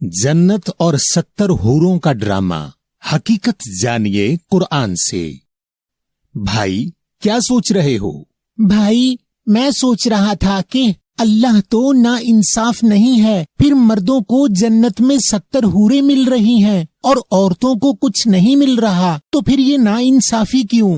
जन्नत और 70 हूरों का ड्रामा, हकीकत जानिए कुरान से। भाई क्या सोच रहे हो? भाई मैं सोच रहा था कि अल्लाह तो ना इंसाफ नहीं है, फिर मर्दों को जन्नत में 70 हूरें मिल रही हैं और औरतों को कुछ नहीं मिल रहा, तो फिर ये ना इंसाफी क्यों?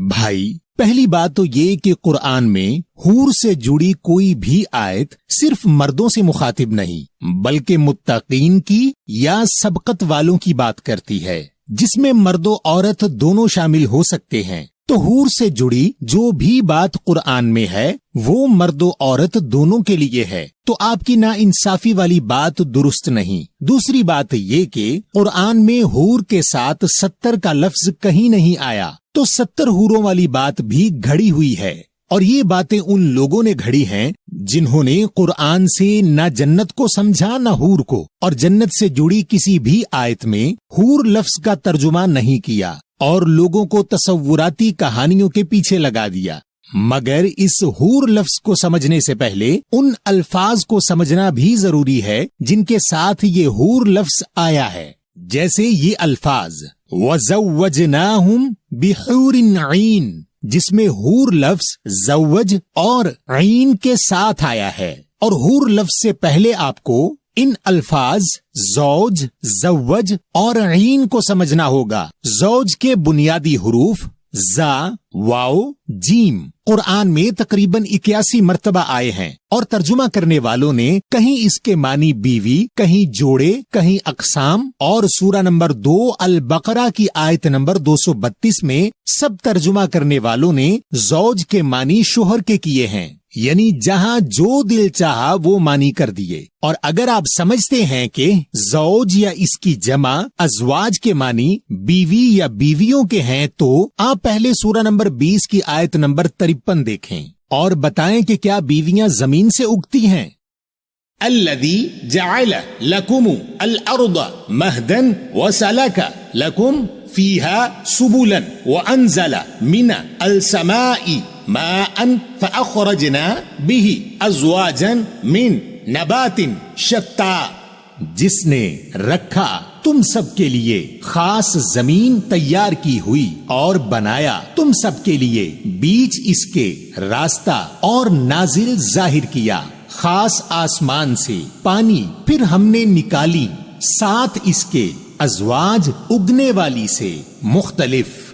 भाई पहली बात तो ये कि कुरान में हूर से जुड़ी कोई भी आयत सिर्फ मर्दों से मुखातिब नहीं बल्कि मुत्तकीन की या सबकत वालों की बात करती है, जिसमें मर्दो औरत दोनों शामिल हो सकते हैं। तो हूर से जुड़ी जो भी बात कुरान में है वो मर्दो औरत दोनों के लिए है, तो आपकी ना इंसाफी वाली बात दुरुस्त नहीं। दूसरी बात ये कि कुरान में हूर के साथ 70 का लफ्ज कहीं नहीं आया, तो 70 हूरों वाली बात भी घड़ी हुई है। और ये बातें उन लोगों ने घड़ी हैं जिन्होंने कुरान से न जन्नत को समझा न हूर को, और जन्नत से जुड़ी किसी भी आयत में हूर लफ्ज का तर्जुमा नहीं किया और लोगों को तसव्वुराती कहानियों के पीछे लगा दिया। मगर इस हूर लफ्ज को समझने से पहले उन अल्फाज को समझना भी जरूरी है जिनके साथ ये हूर लफ्ज आया है। जैसे ये अल्फाज वज़व्वजनाहुम बिहूरिन ऐन, जिसमें हूर लफ्ज ज़व्वज और ऐन के साथ आया है, और हूर लफ्ज से पहले आपको इन अल्फाज ज़ौज, ज़व्वज और ऐन को समझना होगा। ज़ौज के बुनियादी हुरूफ जा, वाओ, जीम कुरान में तकरीबन 81 मर्तबा आए हैं, और तर्जुमा करने वालों ने कहीं इसके मानी बीवी, कहीं जोड़े, कहीं अकसाम, और सूरा नंबर 2 अल बकरा की आयत नंबर 232 में सब तर्जुमा करने वालों ने ज़ौज के मानी शोहर के किए हैं, यानी जहां जो दिल चाहा वो मानी कर दिए। और अगर आप समझते हैं कि ज़ौज या इसकी जमा अज़वाज के मानी बीवी या बीवियों के हैं, तो आप पहले सूरा नंबर 20 की आयत नंबर 53 देखें और बताएं कि क्या बीवियां जमीन से उगती हैं? अल्लज़ी जअल लकुम अल अर्द महदन व सलका लकुम फीहा सुबुलन व अनज़ल मिना अल समाई माअन फअख़रजना बिही अज़वाजन मिन नबातिन शत्ता, जिसने रखा तुम सब के लिए खास जमीन तैयार की हुई और बनाया तुम सब के लिए बीच इसके रास्ता, और नाजिल जाहिर किया खास आसमान से पानी, फिर हमने निकाली साथ इसके अज़वाज उगने वाली से मुख्तलिफ।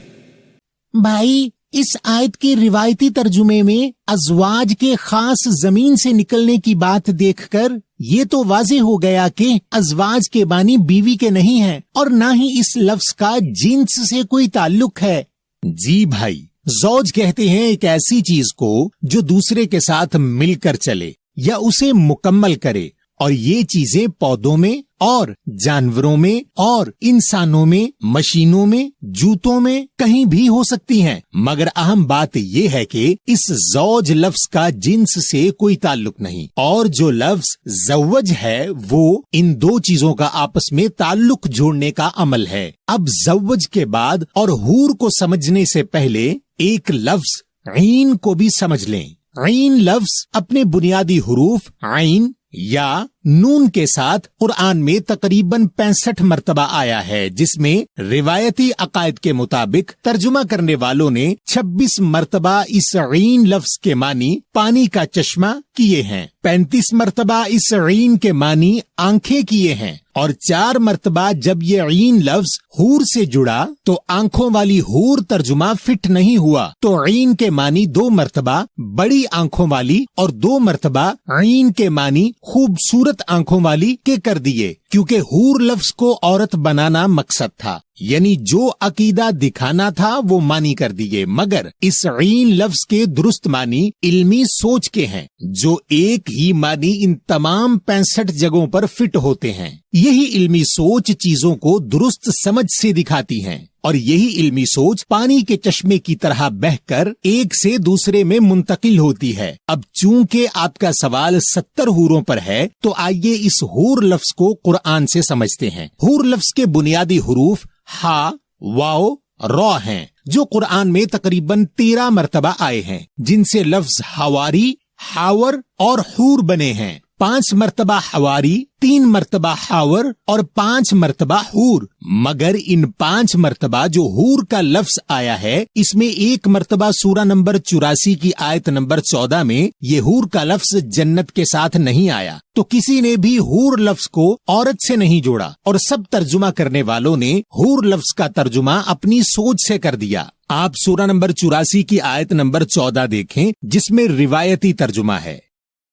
भाई इस आयत के रिवायती तर्जुमे में अज़वाज के खास जमीन से निकलने की बात देखकर ये तो वाज़े हो गया कि अज़वाज के बानी बीवी के नहीं हैं, और ना ही इस लफ्ज का जिन्स से कोई ताल्लुक है। जी भाई, ज़ौज कहते हैं एक ऐसी चीज को जो दूसरे के साथ मिलकर चले या उसे मुकम्मल करे, और ये चीजें पौधों में और जानवरों में और इंसानों में, मशीनों में, जूतों में, कहीं भी हो सकती हैं। मगर अहम बात यह है कि इस ज़ौज लफ्ज का जिन्स से कोई ताल्लुक नहीं, और जो लफ्ज ज़व्वज है वो इन दो चीजों का आपस में ताल्लुक जोड़ने का अमल है। अब ज़व्वज के बाद और हूर को समझने से पहले एक लफ्ज ऐन को भी समझ लें। ऐन लफ्ज अपने बुनियादी हुरूफ ऐन या नून के साथ कुरान में तकरीबन 65 मर्तबा आया है, जिसमें रिवायती अकायद के मुताबिक तर्जुमा करने वालों ने 26 मर्तबा इस ऐन लफ्ज के मानी पानी का चश्मा किए हैं, 35 मर्तबा इस ऐन के मानी आंखें किए हैं, और 4 मर्तबा जब ये ऐन लफ्ज हूर से जुड़ा तो आंखों वाली हूर तर्जुमा फिट नहीं हुआ, तो ऐन के मानी 2 मर्तबा बड़ी आंखों वाली और 2 मर्तबा ऐन के मानी खूबसूरत आंखों वाली के कर दिए, क्योंकि हूर लफ्ज को औरत बनाना मकसद था, यानी जो अकीदा दिखाना था वो मानी कर दिए। मगर इस ऐन लफ्ज के दुरुस्त मानी इल्मी सोच के हैं, जो एक ही मानी इन तमाम 65 जगहों पर फिट होते हैं। यही इल्मी सोच चीजों को दुरुस्त समझ से दिखाती हैं, और यही इल्मी सोच पानी के चश्मे की तरह बहकर एक से दूसरे में मुंतकिल होती है। अब चूंकि आपका सवाल 70 हूरों पर है, तो आइए इस हूर लफ्ज को कुरान से समझते हैं। हूर लफ्ज के बुनियादी हुरूफ हा, वाओ, रौ हैं, जो कुरान में तकरीबन 13 मर्तबा आए हैं, जिनसे लफ्ज हवारी, हावर और हूर बने हैं। 5 मर्तबा हवारी, 3 मर्तबा हावर और 5 मर्तबा हूर। मगर इन 5 मर्तबा जो हूर का लफ्ज आया है, इसमें 1 मर्तबा सूरा नंबर 84 की आयत नंबर 14 में ये हूर का लफ्ज जन्नत के साथ नहीं आया। तो किसी ने भी हूर लफ्ज को औरत से नहीं जोड़ा और सब तर्जुमा करने वालों ने हूर लफ्ज का तर्जुमा अपनी सोच से कर दिया। आप सूरा नंबर 84 की आयत नंबर 14 देखें, जिसमें रिवायती तर्जुमा है,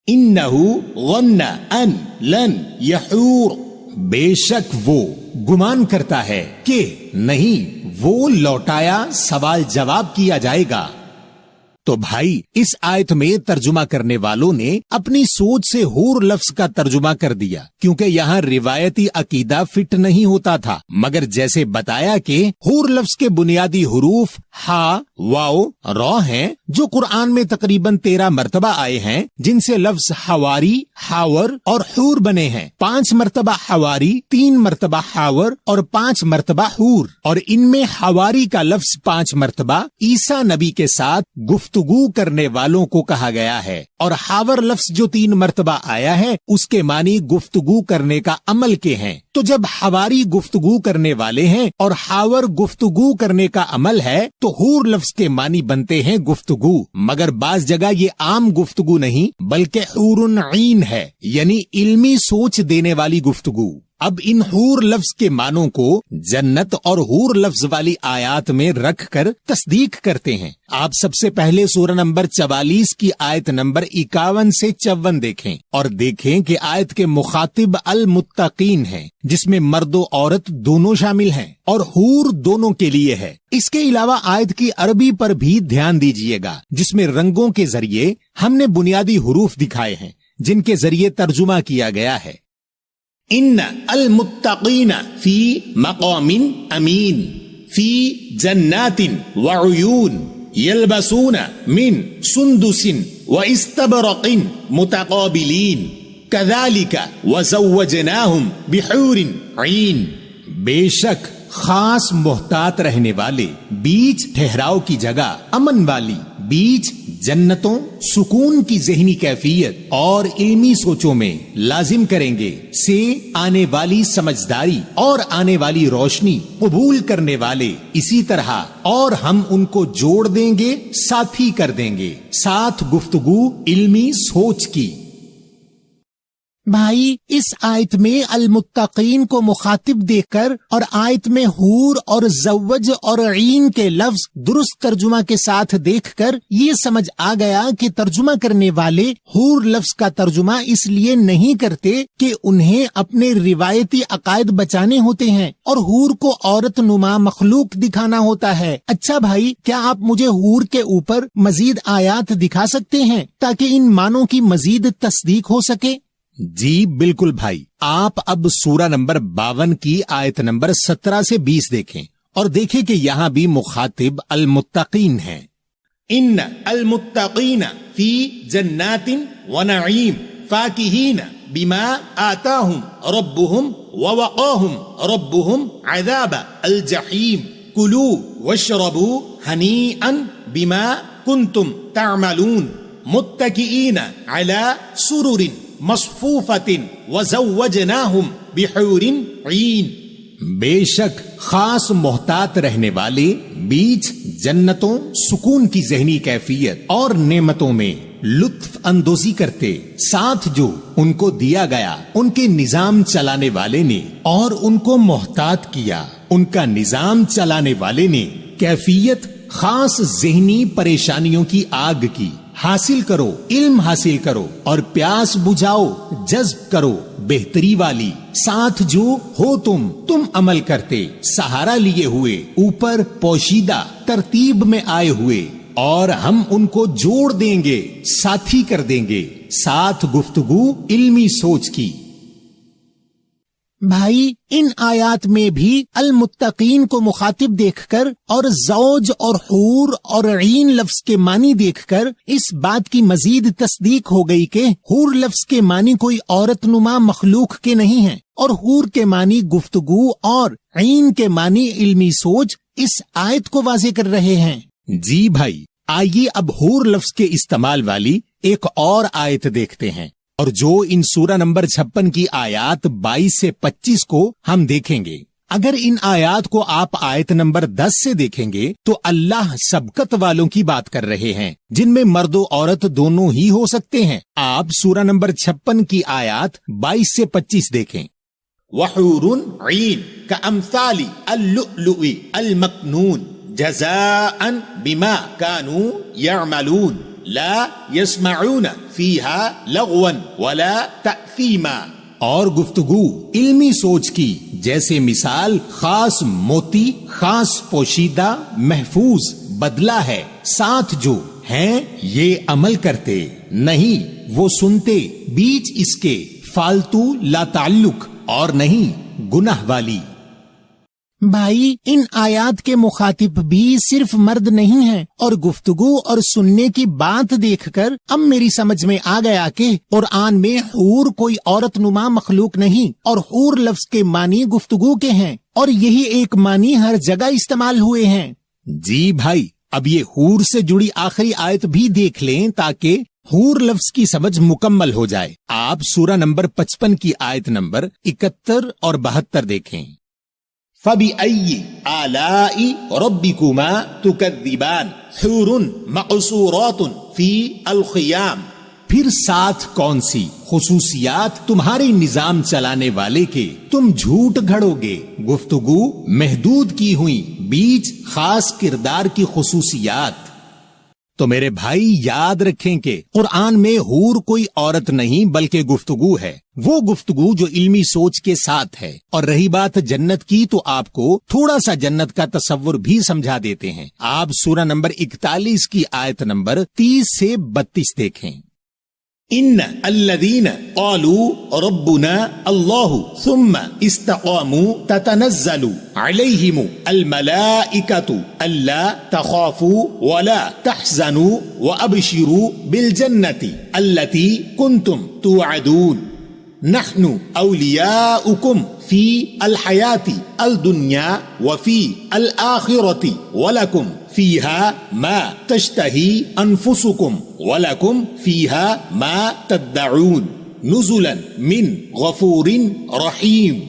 इन्नहु ज़न्न अन लन यहूर, बेशक वो गुमान करता है कि नहीं वो लौटाया सवाल जवाब किया जाएगा। तो भाई इस आयत में तर्जुमा करने वालों ने अपनी सोच से हूर लफ्ज का तर्जुमा कर दिया, क्योंकि यहाँ रिवायती अकीदा फिट नहीं होता था। मगर जैसे बताया कि हूर लफ्ज के बुनियादी हुरूफ हा, वाओ, रौ हैं, जो कुरान में तकरीबन 13 मर्तबा आए हैं, जिनसे लफ्ज हवारी, हावर और हूर बने हैं। 5 मर्तबा हवारी, 3 मर्तबा हावर और 5 मर्तबा हूर। और इनमें हवारी का लफ्ज 5 मर्तबा ईसा नबी के साथ गुफ्तगू करने वालों को कहा गया है, और हावर लफ्ज जो 3 मर्तबा आया है, उसके मानी गुफ्तगू करने का अमल के हैं। तो जब हवारी गुफ्तगू करने वाले हैं और हावर गुफ्तगू करने का अमल है, तो हूर लफ्ज के मानी बनते हैं गुफ्तगू। मगर बाज जगह ये आम गुफ्तगू नहीं बल्कि हूरुन ईन है, यानी इल्मी सोच देने वाली गुफ्तगू। अब इन हूर लफ्ज के मानों को जन्नत और हूर लफ्ज वाली आयत में रख कर तस्दीक करते हैं। आप सबसे पहले सूरा नंबर 44 की आयत नंबर 51 से 54 देखें और देखें कि आयत के मुखातिब अल मुत्तकीन हैं, जिसमें मर्द और औरत दोनों शामिल हैं और हूर दोनों के लिए है। इसके अलावा आयत की अरबी पर भी ध्यान दीजिएगा, जिसमें रंगों के जरिए हमने बुनियादी हुरूफ दिखाए हैं, जिनके जरिए तर्जुमा किया गया है। इन्न अल मुत्तकीन फी मक़ामिन अमीन फी जन्नातिन व उयून यल्बसून मिन सुंदुसिन व इस्तबरक़िन मुतक़ाबिलीन कज़ालिका व ज़व्वजनाहुम बिहूरिन ईन। बेशक खास मोहतात रहने वाले, बीच ठहराव की जगह अमन वाली, बीच जन्नतों, सुकून की ज़हनी कैफियत और इल्मी सोचों में लाजिम करेंगे से आने वाली समझदारी और आने वाली रोशनी कबूल करने वाले। इसी तरह और हम उनको जोड़ देंगे, साथी कर देंगे, साथ गुफ्तगू इल्मी सोच की। भाई इस आयत में अल मुत्तकीन को मुखातिब देकर और आयत में हूर और ज़व्वज और ईन के लफ्ज दुरुस्त तर्जुमा के साथ देखकर ये समझ आ गया कि तर्जुमा करने वाले हूर लफ्ज का तर्जुमा इसलिए नहीं करते कि उन्हें अपने रिवायती अकायद बचाने होते हैं और हूर को औरत नुमा मखलूक दिखाना होता है। अच्छा भाई, क्या आप मुझे हूर के ऊपर मजीद आयात दिखा सकते हैं ताकि इन मानों की मजीद तस्दीक हो सके? जी बिल्कुल भाई, आप अब सूरा नंबर 52 की आयत नंबर 17 से 20 देखें और देखें कि यहाँ भी मुखातिब अल मुत्तकीन है। इन्न अल मुत्तकीन फी जन्नातिन व नईम फाकिहीन बिमा आताहुम रब्बुहुम व वक़ाहुम रब्बुहुम अज़ाब अल जहीम कुलू वशरबू हनीअन बिमा कुंतुम तअमलून मुत्तकीन अला सुरुरिन मसफूफतिन व ज़व्वजनाहुम बिहूरिन ईन। बेशक खास मोहतात रहने वाले, बीच जन्नतों, सुकून की ज़हनी कैफियत और नेमतों में लुत्फ अंदोजी करते, साथ जो उनको दिया गया उनके निजाम चलाने वाले ने और उनको मोहतात किया उनका निजाम चलाने वाले ने। कैफियत खास ज़हनी परेशानियों की आग की। हासिल करो, इल्म हासिल करो और प्यास बुझाओ, जज्ब करो बेहतरी वाली। साथ जो हो तुम अमल करते, सहारा लिए हुए, ऊपर पोशीदा तरतीब में आए हुए, और हम उनको जोड़ देंगे, साथी कर देंगे, साथ गुफ्तगू इल्मी सोच की। भाई इन आयात में भी अल मुत्तकीन को मुखातिब देखकर और ज़ौज और हूर और ईन लफ्ज के मानी देखकर इस बात की मजीद तस्दीक हो गई कि हूर लफ्ज के मानी कोई औरत नुमा मखलूक के नहीं है और हूर के मानी गुफ्तगू और ईन के मानी इल्मी सोच इस आयत को वाज़ेह कर रहे हैं। जी भाई, आइए अब हूर लफ्ज के इस्तेमाल वाली एक और आयत देखते हैं। اور جو ان سورہ نمبر 56 کی آیات 22 سے 25 کو ہم دیکھیں گے، اگر ان آیات کو آپ آیت نمبر 10 سے دیکھیں گے تو اللہ سبقت والوں کی بات کر رہے ہیں، جن میں مرد و عورت دونوں ہی ہو سکتے ہیں۔ آپ سورہ نمبر 56 کی آیات 22 سے 25 دیکھیں۔ وحور عین كأمثال اللؤلؤ المكنون جزاء بما كانوا يعملون لا يسمعون فيها لغوا ولا تأثیما، اور گفتگو علمی سوچ کی جیسے مثال خاص موتی، خاص پوشیدہ محفوظ بدلہ ہے، ساتھ جو ہیں یہ عمل کرتے نہیں وہ سنتے بیچ اس کے فالتو لا تعلق اور نہیں گناہ والی۔ بھائی، ان آیات کے مخاطب بھی صرف مرد نہیں ہیں، اور گفتگو اور سننے کی بات دیکھ کر اب میری سمجھ میں آ گیا کہ قرآن میں حور کوئی عورت نما مخلوق نہیں، اور حور لفظ کے معنی گفتگو کے ہیں، اور یہی ایک معنی ہر جگہ استعمال ہوئے ہیں۔ جی بھائی، اب یہ حور سے جڑی آخری آیت بھی دیکھ لیں تاکہ حور لفظ کی سمجھ مکمل ہو جائے۔ آپ سورہ نمبر 55 کی آیت نمبر 71 اور 72 دیکھیں۔ فَبِأَيِّ آلَاءِ رَبِّكُمَا تُكَذِّبَانِ حُورٌ مَقْصُورَاتٌ فِي الْخِيَامِ، پھر ساتھ کون سی خصوصیات تمہارے نظام چلانے والے کے تم جھوٹ گھڑو گے؟ گفتگو محدود کی ہوئی بیچ خاص کردار کی خصوصیات۔ تو میرے بھائی یاد رکھیں کہ قرآن میں حور کوئی عورت نہیں بلکہ گفتگو ہے، وہ گفتگو جو علمی سوچ کے ساتھ ہے۔ اور رہی بات جنت کی تو آپ کو تھوڑا سا جنت کا تصور بھی سمجھا دیتے ہیں۔ آپ سورہ نمبر 41 کی آیت نمبر 30 سے 32 دیکھیں۔ ان الذين قالوا ربنا الله ثم استقاموا تتنزل عليهم الملائكة ألا تخافوا ولا تحزنوا وأبشروا بالجنة التي كنتم توعدون نحن أولياؤكم في الحياة الدنيا وفي الآخرة ولكم فيها ما تشتهي أنفسكم ولكم فيها ما تدعون نزلا من غفور رحيم۔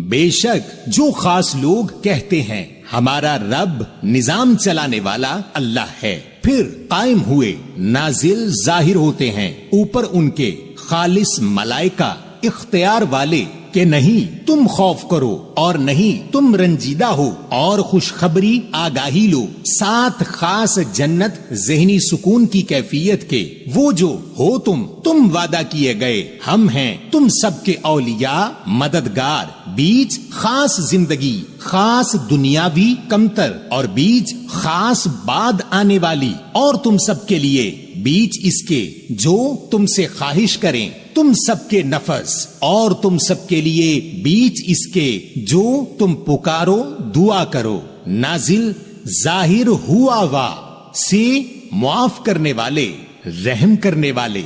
بے شک جو خاص لوگ کہتے ہیں ہمارا رب نظام چلانے والا اللہ ہے، پھر قائم ہوئے نازل ظاہر ہوتے ہیں اوپر ان کے خالص ملائکہ اختیار والے کہ نہیں تم خوف کرو اور نہیں تم رنجیدہ ہو، اور خوشخبری آگاہی لو، ساتھ خاص جنت ذہنی سکون کی کیفیت کے وہ جو ہو تم وعدہ کیے گئے، ہم ہیں تم سب کے اولیاء مددگار، بیچ خاص زندگی خاص دنیاوی کمتر اور بیچ خاص بعد آنے والی، اور تم سب کے لیے بیچ اس کے جو تم سے خواہش کریں تم سب کے نفس، اور تم سب کے لیے بیچ اس کے جو تم پکارو دعا کرو، نازل ظاہر ہوا وا سے معاف کرنے والے رحم کرنے والے۔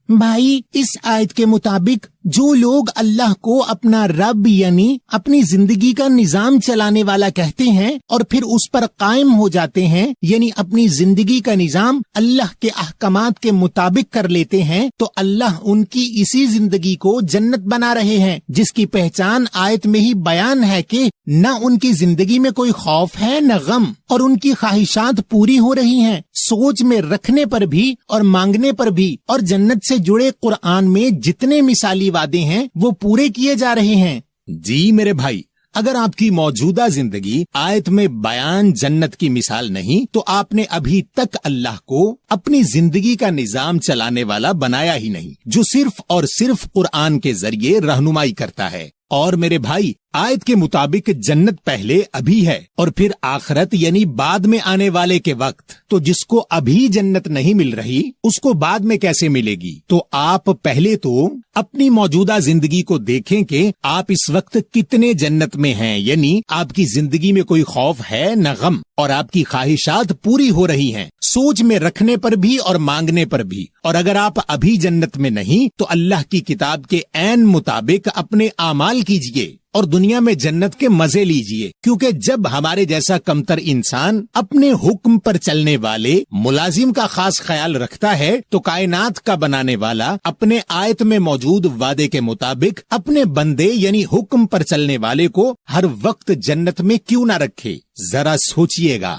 بھائی، اس آیت کے مطابق جو لوگ اللہ کو اپنا رب یعنی اپنی زندگی کا نظام چلانے والا کہتے ہیں اور پھر اس پر قائم ہو جاتے ہیں، یعنی اپنی زندگی کا نظام اللہ کے احکامات کے مطابق کر لیتے ہیں، تو اللہ ان کی اسی زندگی کو جنت بنا رہے ہیں، جس کی پہچان آیت میں ہی بیان ہے کہ نہ ان کی زندگی میں کوئی خوف ہے نہ غم، اور ان کی خواہشات پوری ہو رہی ہیں، سوچ میں رکھنے پر بھی اور مانگنے پر بھی، اور جنت سے جڑے قرآن میں جتنے مثالی وعدے ہیں وہ پورے کیے جا رہے ہیں۔ جی میرے بھائی، اگر آپ کی موجودہ زندگی آیت میں بیان جنت کی مثال نہیں تو آپ نے ابھی تک اللہ کو اپنی زندگی کا نظام چلانے والا بنایا ہی نہیں، جو صرف اور صرف قرآن کے ذریعے رہنمائی کرتا ہے۔ اور میرے بھائی، آیت کے مطابق جنت پہلے ابھی ہے اور پھر آخرت یعنی بعد میں آنے والے کے وقت، تو جس کو ابھی جنت نہیں مل رہی اس کو بعد میں کیسے ملے گی؟ تو آپ پہلے تو اپنی موجودہ زندگی کو دیکھیں کہ آپ اس وقت کتنے جنت میں ہیں، یعنی آپ کی زندگی میں کوئی خوف ہے نہ غم، اور آپ کی خواہشات پوری ہو رہی ہیں، سوچ میں رکھنے پر بھی اور مانگنے پر بھی۔ اور اگر آپ ابھی جنت میں نہیں تو اللہ کی کتاب کے عین مطابق اپنے اعمال کیجئے۔ اور دنیا میں جنت کے مزے لیجئے، کیونکہ جب ہمارے جیسا کمتر انسان اپنے حکم پر چلنے والے ملازم کا خاص خیال رکھتا ہے تو کائنات کا بنانے والا اپنے آیت میں موجود وعدے کے مطابق اپنے بندے یعنی حکم پر چلنے والے کو ہر وقت جنت میں کیوں نہ رکھے؟ ذرا سوچئے گا۔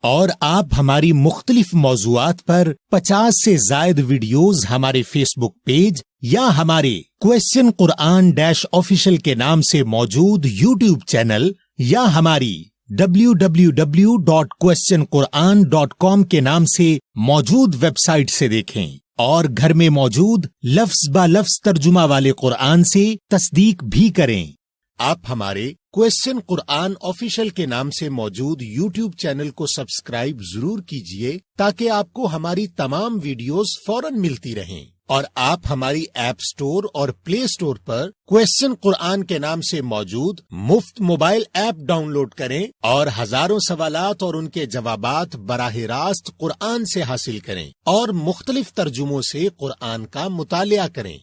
اور آپ ہماری مختلف موضوعات پر 50 سے زائد ویڈیوز ہمارے فیس بک پیج یا ہمارے کوسچن قرآن آفیشل کے نام سے موجود یوٹیوب چینل یا ہماری www.questionquran.com کے نام سے موجود ویب سائٹ سے دیکھیں، اور گھر میں موجود لفظ با لفظ ترجمہ والے قرآن سے تصدیق بھی کریں۔ آپ ہمارے کوسچن قرآن آفیشل کے نام سے موجود یوٹیوب چینل کو سبسکرائب ضرور کیجئے تاکہ آپ کو ہماری تمام ویڈیوز فوراً ملتی رہیں، اور آپ ہماری ایپ سٹور اور پلے سٹور پر کوسچن قرآن کے نام سے موجود مفت موبائل ایپ ڈاؤن لوڈ کریں اور ہزاروں سوالات اور ان کے جوابات براہ راست قرآن سے حاصل کریں اور مختلف ترجموں سے قرآن کا مطالعہ کریں۔